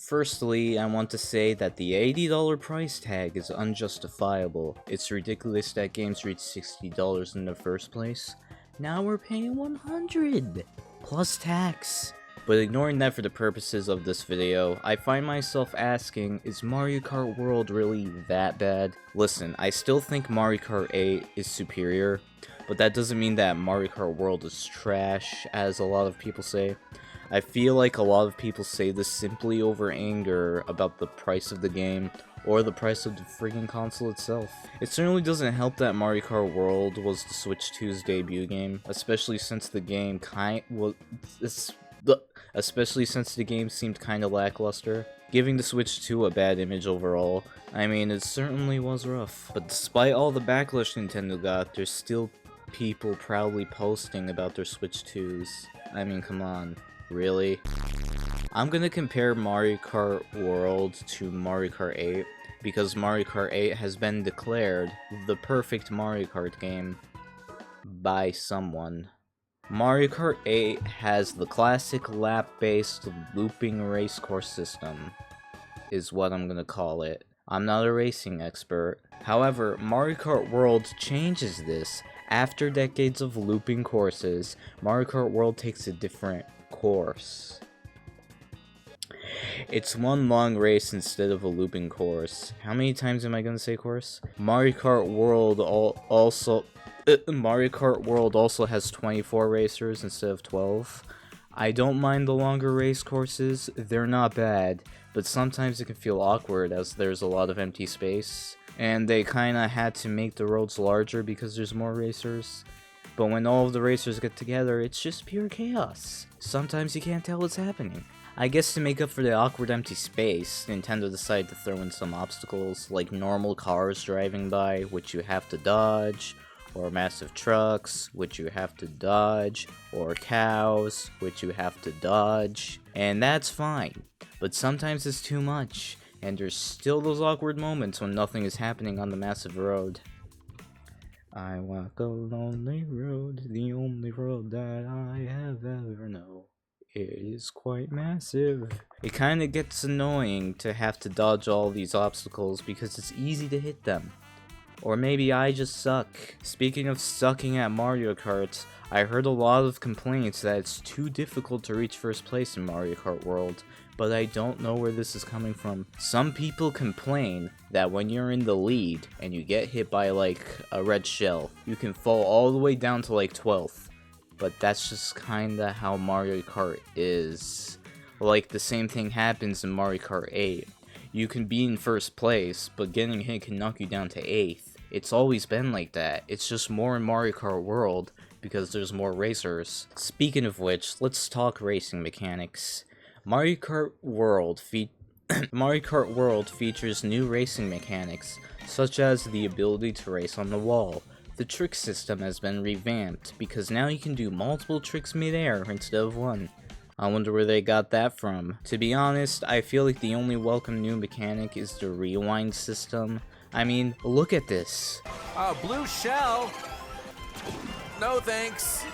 Firstly, I want to say that the $80 price tag is unjustifiable. It's ridiculous that games reach $60 in the first place. Now we're paying $100 plus tax. But ignoring that for the purposes of this video, I find myself asking, is Mario Kart World really that bad? Listen, I still think Mario Kart 8 is superior, but that doesn't mean that Mario Kart World is trash, as a lot of people say. I feel like a lot of people say this simply over anger about the price of the game, or the price of the friggin' console itself. It certainly doesn't help that Mario Kart World was the Switch 2's debut game, especially since the game seemed kinda lackluster, giving the Switch 2 a bad image overall. I mean, it certainly was rough. But despite all the backlash Nintendo got, there's still people proudly posting about their Switch 2s. I mean, come on. Really? I'm gonna compare Mario Kart World to Mario Kart 8 because Mario Kart 8 has been declared the perfect Mario Kart game by someone. Mario Kart 8 has the classic lap-based looping race course system, is what I'm gonna call it. I'm not a racing expert. However, Mario Kart World changes this. After decades of looping courses, Mario Kart World takes a different course. It's one long race instead of a looping course. How many times am I gonna say course? Mario Kart World also has 24 racers instead of 12. I don't mind the longer race courses, they're not bad, but sometimes it can feel awkward as there's a lot of empty space, and they kinda had to make the roads larger because there's more racers. But when all of the racers get together, it's just pure chaos. Sometimes you can't tell what's happening. I guess to make up for the awkward empty space, Nintendo decided to throw in some obstacles, like normal cars driving by, which you have to dodge, or massive trucks, which you have to dodge, or cows, which you have to dodge, and that's fine. But sometimes it's too much, and there's still those awkward moments when nothing is happening on the massive road. I walk a lonely road, the only road that I have ever known. It is quite massive. It kinda gets annoying to have to dodge all these obstacles because it's easy to hit them. Or maybe I just suck. Speaking of sucking at Mario Kart, I heard a lot of complaints that it's too difficult to reach first place in Mario Kart World, but I don't know where this is coming from. Some people complain that when you're in the lead and you get hit by like a red shell, you can fall all the way down to like 12th. But that's just kinda how Mario Kart is. Like the same thing happens in Mario Kart 8. You can be in first place, but getting hit can knock you down to 8th. It's always been like that. It's just more in Mario Kart World because there's more racers. Speaking of which, let's talk racing mechanics. Mario Kart World features new racing mechanics, such as the ability to race on the wall. The trick system has been revamped, because now you can do multiple tricks mid-air instead of one. I wonder where they got that from. To be honest, I feel like the only welcome new mechanic is the rewind system. I mean, look at this. Blue shell? No thanks.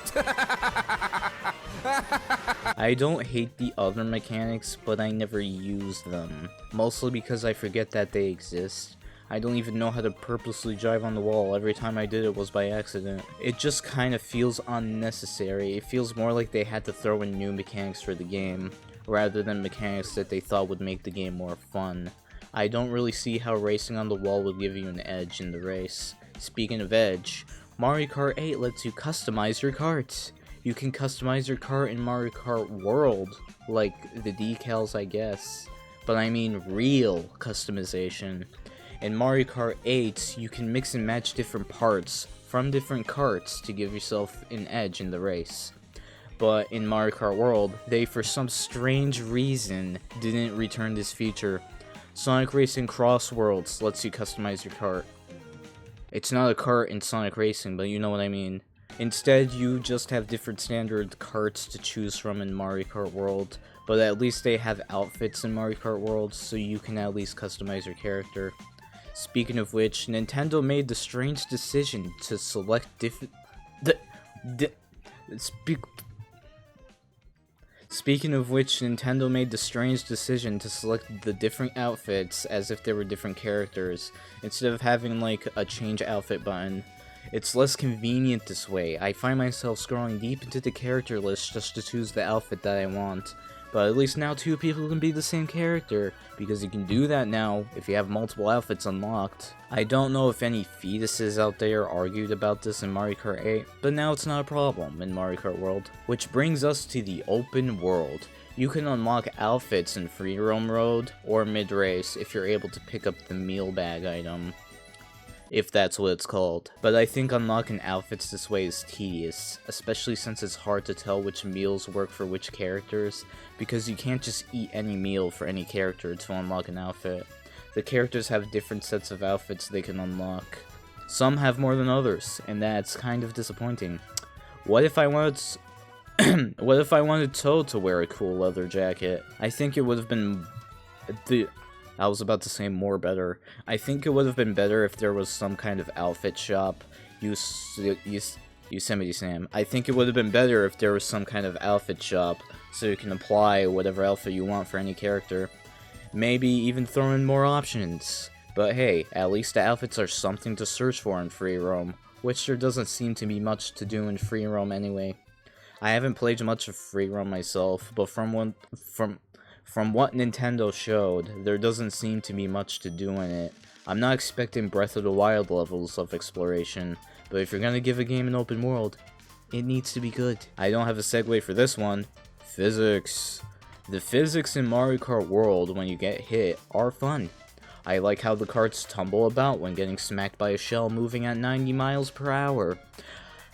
I don't hate the other mechanics, but I never use them. Mostly because I forget that they exist. I don't even know how to purposely drive on the wall. Every time I did it was by accident. It just kind of feels unnecessary. It feels more like they had to throw in new mechanics for the game, rather than mechanics that they thought would make the game more fun. I don't really see how racing on the wall would give you an edge in the race. Speaking of edge, Mario Kart 8 lets you customize your karts. You can customize your kart in Mario Kart World, like the decals I guess, but I mean real customization. In Mario Kart 8, you can mix and match different parts from different karts to give yourself an edge in the race. But in Mario Kart World, they for some strange reason didn't return this feature. Sonic Racing Cross Worlds lets you customize your kart. It's not a kart in Sonic Racing, but you know what I mean. Instead, you just have different standard karts to choose from in Mario Kart World, but at least they have outfits in Mario Kart World, so you can at least customize your character. Speaking of which, Nintendo made the strange decision to select Speaking of which, Nintendo made the strange decision to select the different outfits as if they were different characters, instead of having like a change outfit button. It's less convenient this way. I find myself scrolling deep into the character list just to choose the outfit that I want. But at least now 2 people can be the same character, because you can do that now if you have multiple outfits unlocked. I don't know if any fetuses out there argued about this in Mario Kart 8, but now it's not a problem in Mario Kart World. Which brings us to the open world. You can unlock outfits in free roam mode or mid-race if you're able to pick up the meal bag item, if that's what it's called. But I think unlocking outfits this way is tedious, especially since it's hard to tell which meals work for which characters, because you can't just eat any meal for any character to unlock an outfit. The characters have different sets of outfits they can unlock. Some have more than others, and that's kind of disappointing. What if I wanted Toad to wear a cool leather jacket? I think it would have been I was about to say more better. I think it would have been better if there was some kind of outfit shop. Yosemite Sam. I think it would have been better if there was some kind of outfit shop, so you can apply whatever outfit you want for any character. Maybe even throw in more options. But hey, at least the outfits are something to search for in free roam, which there doesn't seem to be much to do in free roam anyway. I haven't played much of free roam myself, but from what Nintendo showed, there doesn't seem to be much to do in it. I'm not expecting Breath of the Wild levels of exploration, but if you're gonna give a game an open world, it needs to be good. I don't have a segue for this one. Physics. The physics in Mario Kart World when you get hit are fun. I like how the carts tumble about when getting smacked by a shell moving at 90 miles per hour.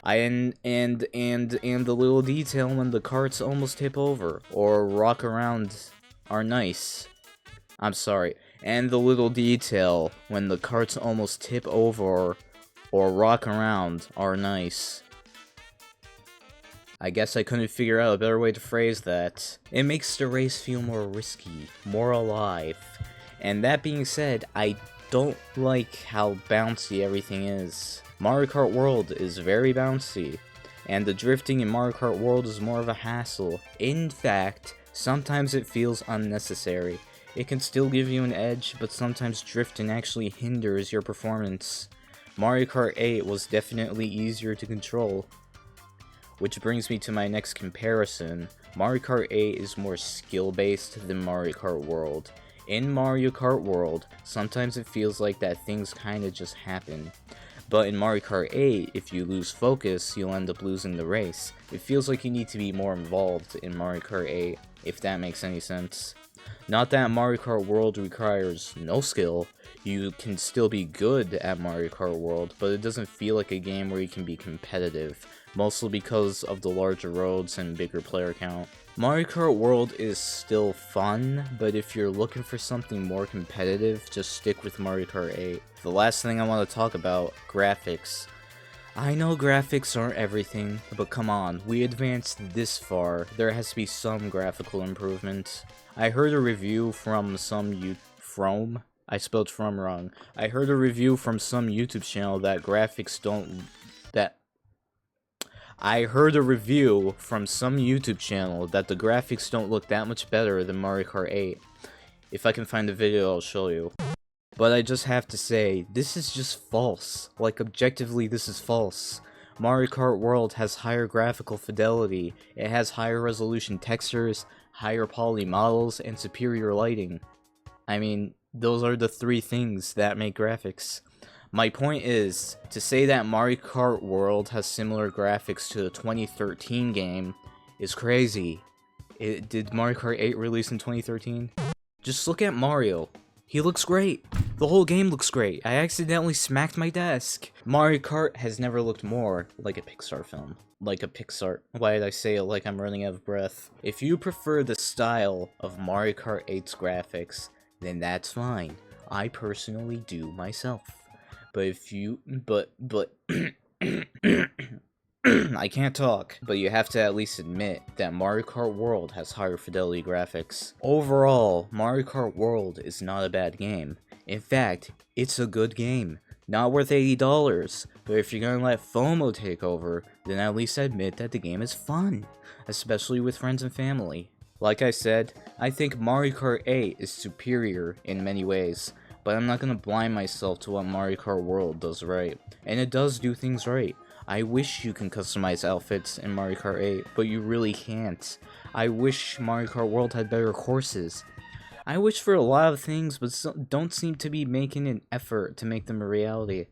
And the little detail when the carts almost tip over or rock around are nice. I'm sorry. And the little detail when the carts almost tip over or rock around are nice. I guess I couldn't figure out a better way to phrase that. It makes the race feel more risky, more alive. And that being said, I don't like how bouncy everything is. Mario Kart World is very bouncy, and the drifting in Mario Kart World is more of a hassle. In fact, sometimes it feels unnecessary. It can still give you an edge, but sometimes drifting actually hinders your performance. Mario Kart 8 was definitely easier to control. Which brings me to my next comparison. Mario Kart 8 is more skill-based than Mario Kart World. In Mario Kart World, sometimes it feels like that things kinda just happen. But in Mario Kart 8, if you lose focus, you'll end up losing the race. It feels like you need to be more involved in Mario Kart 8, if that makes any sense. Not that Mario Kart World requires no skill, you can still be good at Mario Kart World, but it doesn't feel like a game where you can be competitive, mostly because of the larger roads and bigger player count. Mario Kart World is still fun, but if you're looking for something more competitive, just stick with Mario Kart 8. The last thing I want to talk about, graphics. I know graphics aren't everything, but come on, we advanced this far, there has to be some graphical improvement. I heard a review from some I spelled from wrong. I heard a review from some YouTube channel that I heard a review from some YouTube channel that the graphics don't look that much better than Mario Kart 8. If I can find the video, I'll show you. But I just have to say, this is just false. Like, objectively, this is false. Mario Kart World has higher graphical fidelity, it has higher resolution textures, higher poly models, and superior lighting. I mean, those are the 3 things that make graphics. My point is, to say that Mario Kart World has similar graphics to the 2013 game is crazy. Did Mario Kart 8 release in 2013? Just look at Mario. He looks great. The whole game looks great. I accidentally smacked my desk. Mario Kart has never looked more like a Pixar film. Like a Pixar. Why did I say it like I'm running out of breath? If you prefer the style of Mario Kart 8's graphics, then that's fine. I personally do myself. But if you, I can't talk, but you have to at least admit that Mario Kart World has higher fidelity graphics. Overall, Mario Kart World is not a bad game. In fact, it's a good game. Not worth $80, but if you're gonna let FOMO take over, then at least admit that the game is fun, especially with friends and family. Like I said, I think Mario Kart 8 is superior in many ways, but I'm not gonna blind myself to what Mario Kart World does right, and it does do things right. I wish you can customize outfits in Mario Kart 8, but you really can't. I wish Mario Kart World had better courses. I wish for a lot of things, but don't seem to be making an effort to make them a reality.